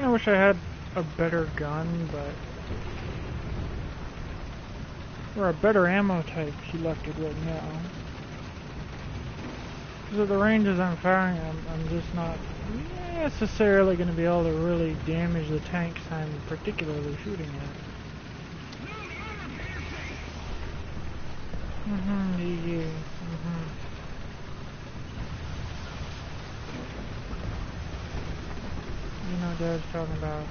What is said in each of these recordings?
Kinda wish I had a better gun, but... or a better ammo type selected right now. Because of the ranges I'm firing, I'm just not necessarily going to be able to really damage the tanks I'm particularly shooting at. Yeah. You know what Dad's talking about.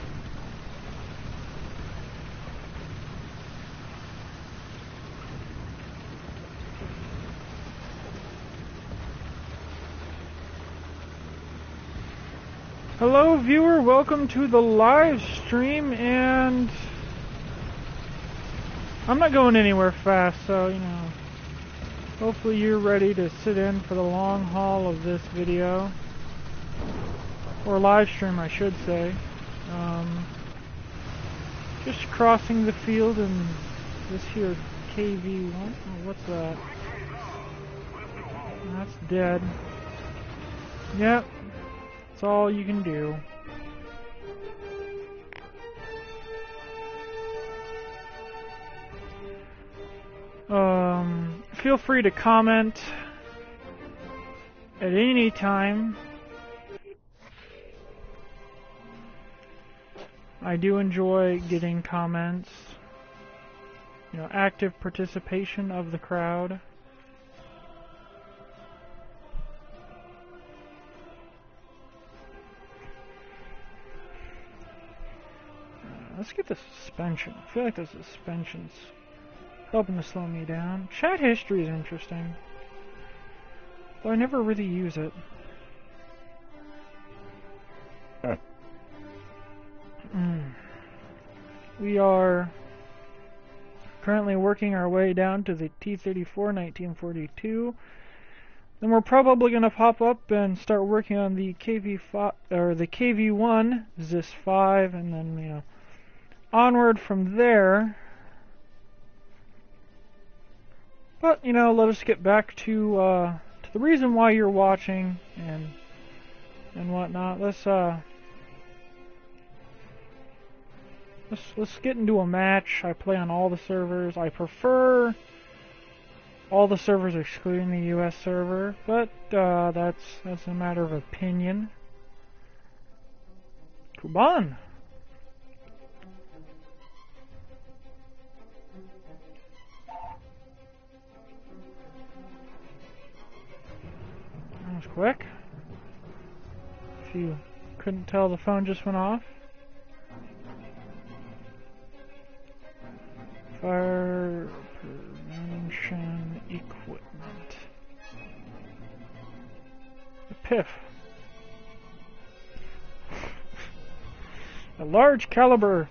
Hello viewer, welcome to the live stream, and I'm not going anywhere fast, so you know, hopefully you're ready to sit in for the long haul of this video, or live stream I should say. Just crossing the field in this here KV1. Oh, what's that? That's dead. Yep. That's all you can do. Feel free to comment at any time. I do enjoy getting comments, you know, active participation of the crowd. Let's get the suspension. I feel like the suspension's helping to slow me down. Chat history is interesting, though I never really use it. We are currently working our way down to the T-34 1942. Then we're probably going to pop up and start working on the KV5 or the KV1 ZIS-5, and then you know, onward from there. But you know, let us get back to the reason why you're watching and whatnot. Let's get into a match. I play on all the servers. I prefer all the servers excluding the US server, but that's a matter of opinion. Kuban. That was quick. If you couldn't tell, the phone just went off. Fire prevention equipment. The PIF. The large caliber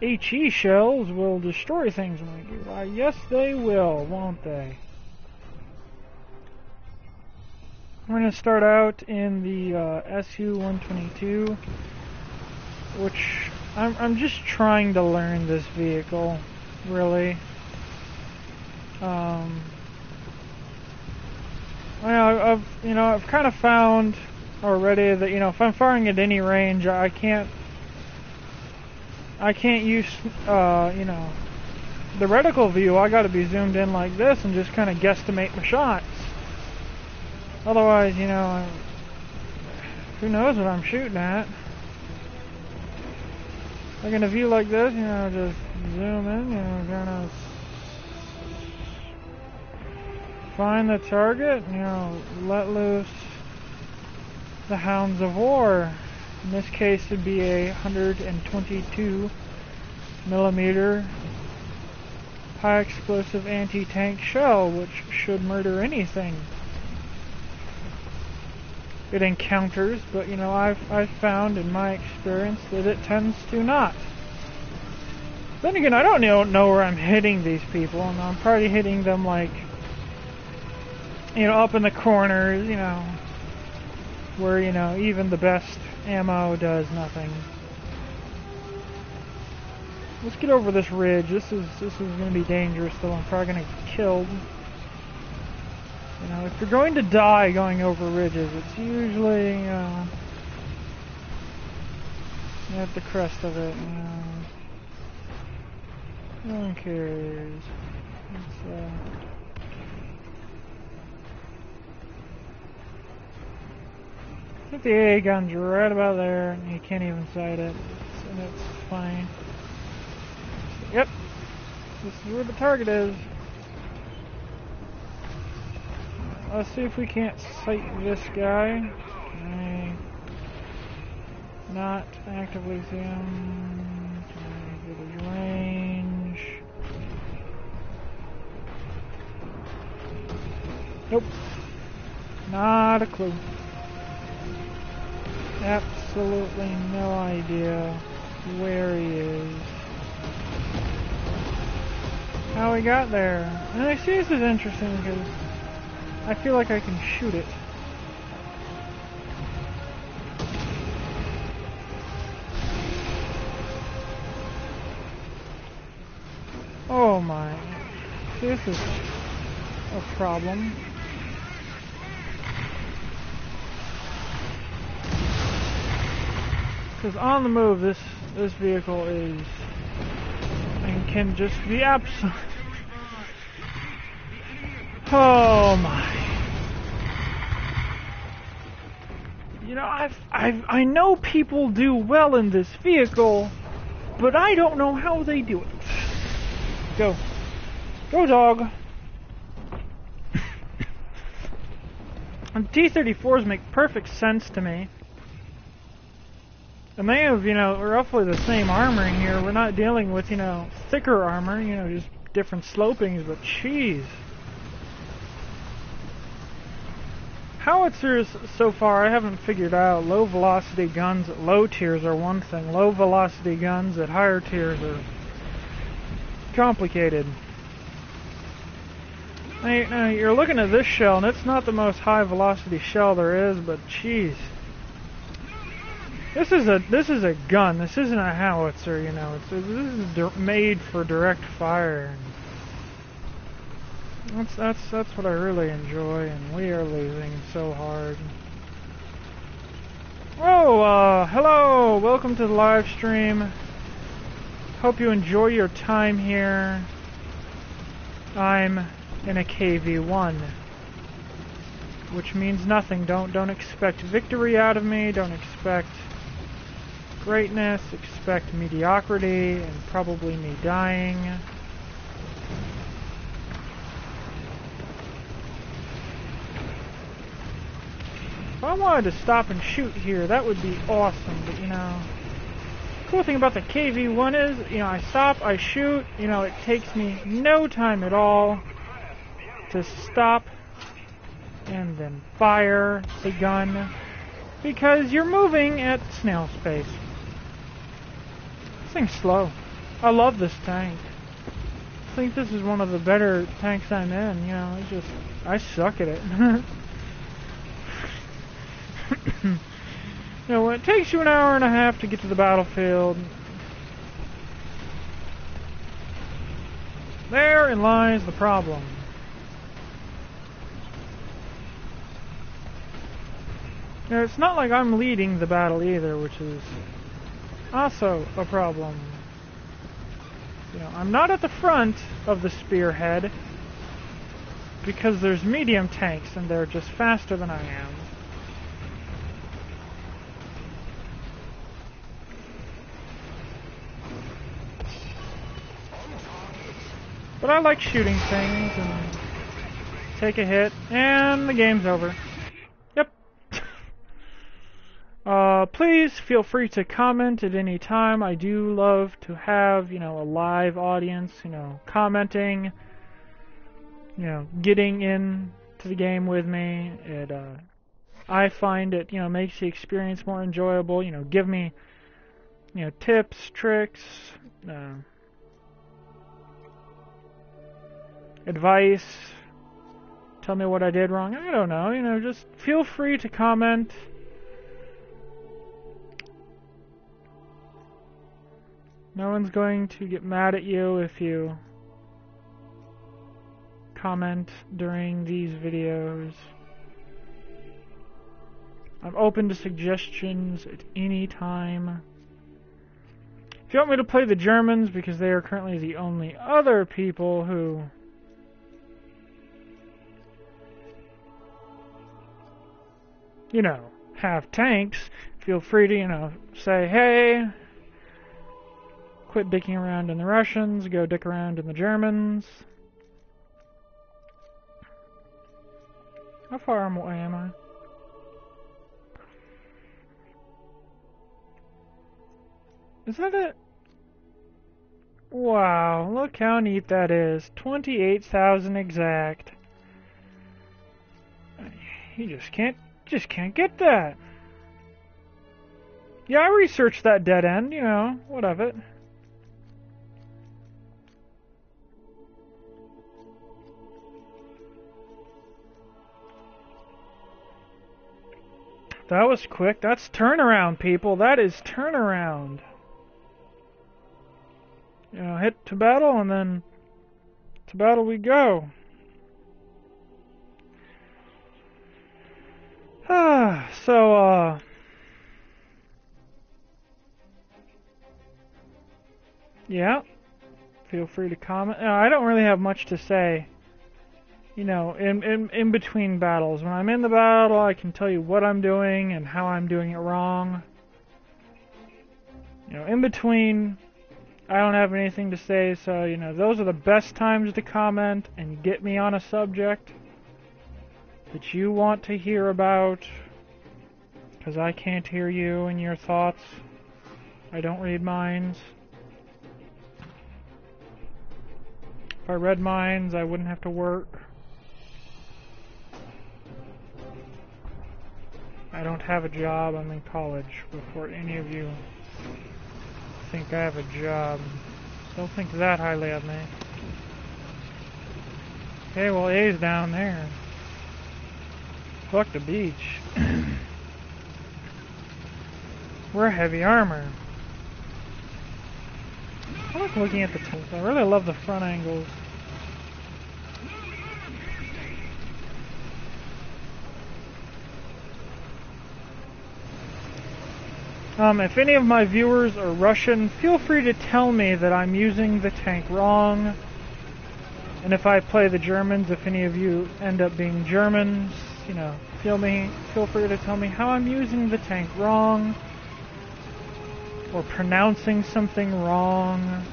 HE shells will destroy things when they do. Why, yes they will, won't they? We're going to start out in the SU-122, which I'm just trying to learn this vehicle. Really. I've kind of found already that, you know, if I'm firing at any range, I can't use, you know, the reticle view. I got to be zoomed in like this and just kind of guesstimate my shots. Otherwise, you know, who knows what I'm shooting at. Like in a view like this, you know, just zoom in, you know, kind of find the target, you know, let loose the hounds of war. In this case, it'd be a 122 millimeter high explosive anti-tank shell, which should murder anything it encounters, but you know, I've found in my experience that it tends to not. Then again, I don't know where I'm hitting these people, and I'm probably hitting them like, you know, up in the corners, you know, where, you know, even the best ammo does nothing. Let's get over this ridge. This is going to be dangerous, though. I'm probably going to get killed. You know, if you're going to die going over ridges, it's usually, at the crest of it. No one cares. I think the AA gun's right about there, and you can't even sight it. And it's funny. Yep, this is where the target is. Let's see if we can't sight this guy. Not actively see him. Get his range. Nope. Not a clue. Absolutely no idea where he is. How he got there. And I see this is interesting because I feel like I can shoot it. Oh my. This is a problem. Because on the move, this vehicle is and can just be absolute. Oh my! You know, I know people do well in this vehicle, but I don't know how they do it. Go, dog! And T-34s make perfect sense to me. And they have, you know, roughly the same armor in here. We're not dealing with, you know, thicker armor, you know, just different slopings, but jeez. Howitzers, so far, I haven't figured out. Low velocity guns at low tiers are one thing. Low velocity guns at higher tiers are complicated. Now, you're looking at this shell, and it's not the most high velocity shell there is, but jeez. This is a gun. This isn't a howitzer, you know. This is made for direct fire. That's what I really enjoy, and we are losing so hard. Oh, hello! Welcome to the live stream. Hope you enjoy your time here. I'm in a KV-1, which means nothing. Don't expect victory out of me. Don't expect greatness. Expect mediocrity and probably me dying. If I wanted to stop and shoot here, that would be awesome, but you know, the cool thing about the KV-1 is, you know, I stop, I shoot, you know, it takes me no time at all to stop and then fire a gun, because you're moving at snail space. This thing's slow. I love this tank. I think this is one of the better tanks I'm in, you know, it's just, I suck at it. You know, when it takes you an hour and a half to get to the battlefield, therein lies the problem. Now, it's not like I'm leading the battle either, which is also a problem. You know, I'm not at the front of the spearhead because there's medium tanks and they're just faster than I am. But I like shooting things and take a hit, and the game's over. Yep. Please feel free to comment at any time. I do love to have, you know, a live audience, you know, commenting, you know, getting in to the game with me. I find it, you know, makes the experience more enjoyable. You know, give me, you know, tips, tricks, advice, tell me what I did wrong. I don't know, you know, just feel free to comment. No one's going to get mad at you if you comment during these videos. I'm open to suggestions at any time. If you want me to play the Germans, because they are currently the only other people who... you know, have tanks, feel free to, you know, say, hey, quit dicking around in the Russians, go dick around in the Germans. How far away am I? Is that it? Wow, look how neat that is. 28,000 exact. You just can't get that. Yeah, I researched that dead end, you know, what of it. That was quick. That's turnaround, people. That is turnaround. You know, hit to battle, and then to battle we go. So, yeah, feel free to comment. I don't really have much to say, you know, in between battles. When I'm in the battle, I can tell you what I'm doing and how I'm doing it wrong. You know, in between, I don't have anything to say, so, you know, those are the best times to comment and get me on a subject that you want to hear about, because I can't hear you and your thoughts. I don't read minds. If I read minds, I wouldn't have to work. I don't have a job. I'm in college. Before any of you think I have a job, don't think that highly of me. Okay, well, A's down there. Fuck the beach. We're heavy armor. I like looking at the tilt. I really love the front angles. If any of my viewers are Russian, feel free to tell me that I'm using the tank wrong. And if I play the Germans, if any of you end up being Germans, you know, feel free to tell me how I'm using the tank wrong, or pronouncing something wrong.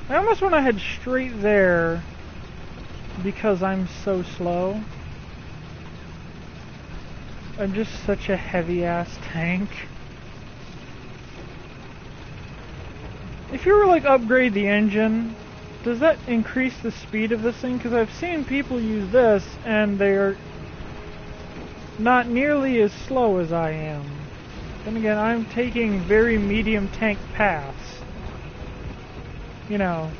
I almost want to head straight there because I'm so slow. I'm just such a heavy-ass tank. If you were like upgrade the engine, does that increase the speed of this thing? Because I've seen people use this and they're not nearly as slow as I am. Then again, I'm taking very medium tank paths. You know,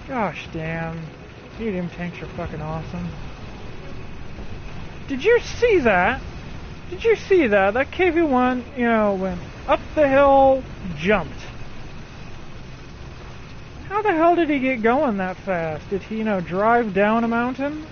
gosh damn, medium tanks are fucking awesome. Did you see that? Did you see that? That KV-1, you know, went up the hill, jumped. How the hell did he get going that fast? Did he, you know, drive down a mountain?